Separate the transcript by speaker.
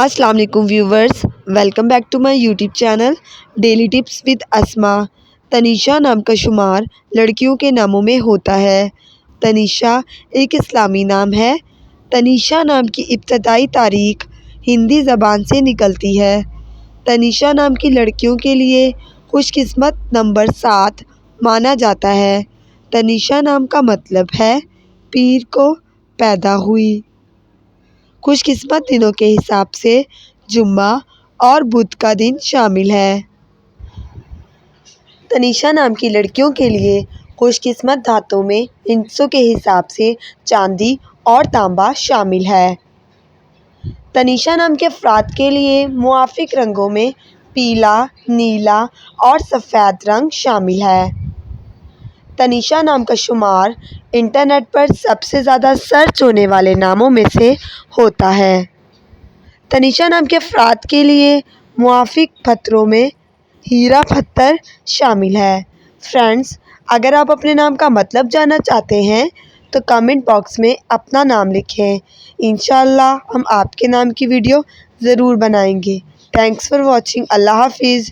Speaker 1: السلام علیکم viewers, welcome back to my YouTube channel daily tips with Asma. Tanisha نام کا شمار لڑکیوں کے ناموں میں ہوتا ہے۔ تنیشا ایک اسلامی نام ہے۔ تنیشا نام کی ابتدائی تاریخ ہندی زبان سے نکلتی ہے۔ تنیشا نام کی لڑکیوں کے لیے خوش قسمت نمبر 7 مانا جاتا ہے۔ تنیشا نام کا مطلب ہے پیر کو پیدا ہوئی۔ خوش قسمت دنوں کے حساب سے جمعہ اور بدھ کا دن شامل ہے۔ تنیشا نام کی لڑکیوں کے لیے خوش قسمت دھاتوں میں ہندسوں کے حساب سے چاندی اور تانبا شامل ہے۔ تنیشا نام کے افراد کے لیے موافق رنگوں میں پیلا، نیلا اور سفید رنگ شامل ہے۔ تنیشا نام کا شمار انٹرنیٹ پر سب سے زیادہ سرچ ہونے والے ناموں میں سے ہوتا ہے۔ تنیشا نام کے افراد کے لیے موافق پتھروں میں ہیرا پتھر شامل ہے۔ فرینڈز، اگر آپ اپنے نام کا مطلب جاننا چاہتے ہیں تو کامنٹ باکس میں اپنا نام لکھیں۔ انشاءاللہ ہم آپ کے نام کی ویڈیو ضرور بنائیں گے۔ Thanks for watching. اللہ حافظ۔